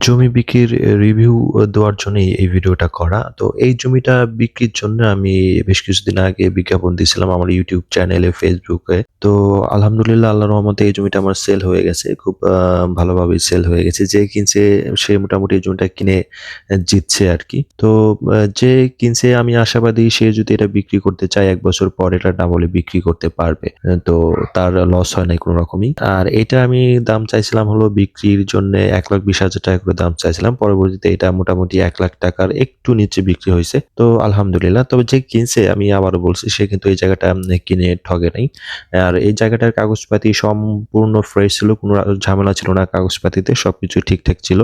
জমি বিক্রির রিভিউ দেওয়ার জন্যই এই ভিডিওটা করা। তো এই জমিটা বিক্রির জন্য আমি বেশ কিছুদিন আগে বিজ্ঞাপন দিয়েছিলাম আমার ইউটিউব চ্যানেলে, ফেসবুকে। তো আলহামদুলিল্লাহ আল্লাহর রহমতে এই জমিটা আমার সেল হয়ে গেছে। খুব ভালোভাবেই সেল হয়ে গেছে। যে কিনছে সে মোটামুটি এই জমিটা কিনে জিতছে আরকি। তো যে কিনছে আমি আশাবাদী সে যদি এটা বিক্রি করতে চায় ১ বছর পর এটা ডাবলে বিক্রি করতে পারবে। তো তার লস হয় নাই কোন রকমই। আর এটা আমি দাম চাইছিলাম হলো বিক্রির জন্যে ৳১,২০,০০০ করে দাম চাইছিলাম। পরবর্তীতে এটা মোটামুটি ৳১,০০,০০০ একটু নিচে বিক্রি হইছে। তো আলহামদুলিল্লাহ। তবে যে কিনছে আমি আবারও বলছি সে কিন্তু এই জায়গাটা কিনে ঠগে নাই। আর এই জায়গাটার কাগজপাতি সম্পূর্ণ ফ্রেশ ছিল। কোনো ঝামেলা ছিল না কাগজপাতিতে। সবকিছু ঠিকঠাক ছিল।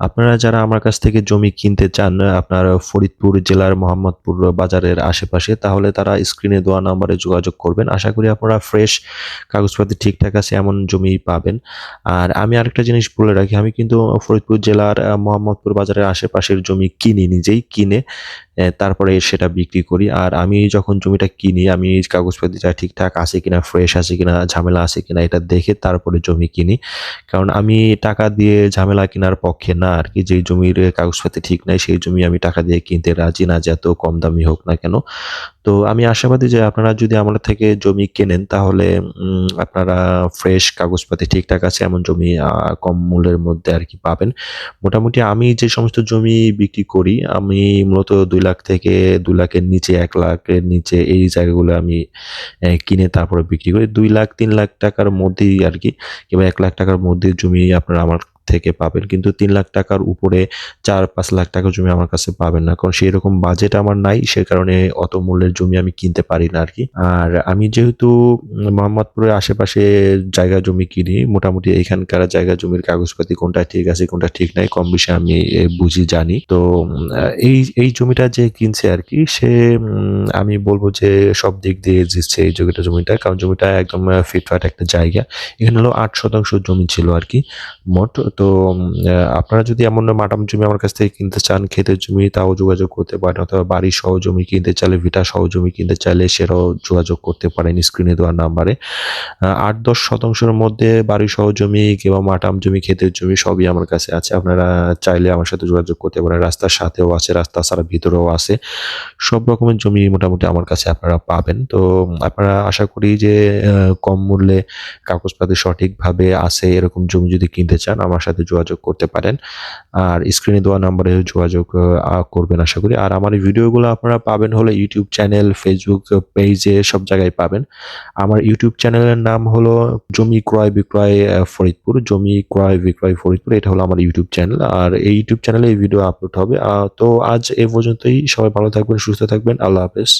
আপনারা যারা আমার কাছ থেকে জমি কিনতে চান আপনার ফরিদপুর জেলার মোহাম্মদপুর বাজারের আশেপাশে, তাহলে তারা স্ক্রিনে দেওয়া নাম্বারে যোগাযোগ করবেন। আশা করি আপনারা ফ্রেশ কাগজপাতি ঠিকঠাক আছে এমন জমি পাবেন। আর আমি আরেকটা জিনিস বলে রাখি, আমি কিন্তু ফরিদপুর জেলার মোহাম্মদপুর বাজারের আশেপাশের জমি কিনি, নিজেই কিনে তারপরে সেটা বিক্রি করি। আর আমি যখন জমিটা কিনি আমি কাগজপাতিটা ঠিকঠাক আছে কিনা, ফ্রেশ আছে কিনা, ঝামেলা আছে কিনা এটা দেখে তারপরে জমি কিনি। কারণ আমি টাকা দিয়ে ঝামেলা কেনার পক্ষে না আরকি। যেই জমির কাগজপাতি ঠিক নাই সেই জমি আমি টাকা দিয়ে কিনতে রাজি না, যত কম দামি হোক না কেন। তো আমি আশাবাদী যে আপনারা যদি আমার থেকে জমি কেনেন তাহলে আপনারা ফ্রেশ কাগজপাতি ঠিকঠাক আছে এমন জমি কম মূল্যের মধ্যে আরকি পাবেন। মোটামুটি আমি যে সমস্ত জমি বিক্রি করি আমি মূলত ২ লাখ থেকে ২ লাখের নিচে, ১ লাখের নিচে এই জায়গাগুলো আমি কিনে তারপরে বিক্রি করি। ২ লাখ ৩ লাখ টাকার মধ্যেই আরকি, কিংবা ১ লাখ টাকার মধ্যে জমি আপনারা আমার থেকে পাবেন। কিন্তু ৩ লাখ টাকার উপরে ৪-৫ লাখ টাকার জমি আমার কাছে পাবেন না। কারণ সেরকম বাজেট আমার নাই। সে কারণে অত মূল্যের জমি আমি কিনতে পারি না আরকি। আর আমি যেহেতু মোহাম্মদপুরের আশেপাশে জায়গা জমি কিনি, মোটামুটি এখানকার জায়গা জমির কাগজপাতি কোনটা ঠিক আছে, কোনটা ঠিক নাই কম বেশি আমি বুঝি, জানি। তো এই জমিটা যে কিনছে আরকি সে আমি বলব যে সব দিক দিয়ে জিতছে এই জমিটা। কারণ জমিটা একদম ফিটফাট একটা জায়গা। এখানে হলো ৮% জমি ছিল আরকি মোট। তো আপনারা যদি এমন মাটাম জমি আমার কাছ থেকে কিনতে চান, ক্ষেতের জমি, তাও যোগাযোগ করতে পারেন, অথবা বাড়িসহ জমি কিনতে চাইলে, ভিটাসহ জমি কিনতে চাইলে সেটাও যোগাযোগ করতে পারেন স্ক্রিনে দেওয়া নাম্বারে। ৮-১০% মধ্যে বাড়িসহ জমি কিংবা মাটাম জমি, ক্ষেতের জমি সবই আমার কাছে আছে। আপনারা চাইলে আমার সাথে যোগাযোগ করতে পারেন। রাস্তার সাথেও আছে, রাস্তা ছাড়া ভিতরেও আছে। সব রকমের জমি মোটামুটি আমার কাছে আপনারা পাবেন। তো আপনারা আশা করি যে কম মূল্যে কাগজপাতি সঠিকভাবে আছে এরকম জমি যদি কিনতে চান আমার সাথে যোগাযোগ করতে পারেন। আর স্ক্রিনে দেওয়া নাম্বারে যোগাযোগ করবেন আশা করি। আর আমার এই ভিডিওগুলো আপনারা পাবেন হলো ইউটিউব চ্যানেল, ফেসবুক পেজে, সব জায়গায় পাবেন। আমার ইউটিউব চ্যানেলের নাম হলো জমি ক্রয় বিক্রয় ফরিদপুর। জমি ক্রয় বিক্রয় ফরিদপুর, এটা হলো আমার ইউটিউব চ্যানেল। আর এই ইউটিউব চ্যানেলে এই ভিডিও আপলোড হবে। তো আজ এ পর্যন্তই। সবাই ভালো থাকবেন, সুস্থ থাকবেন। আল্লাহ হাফেজ।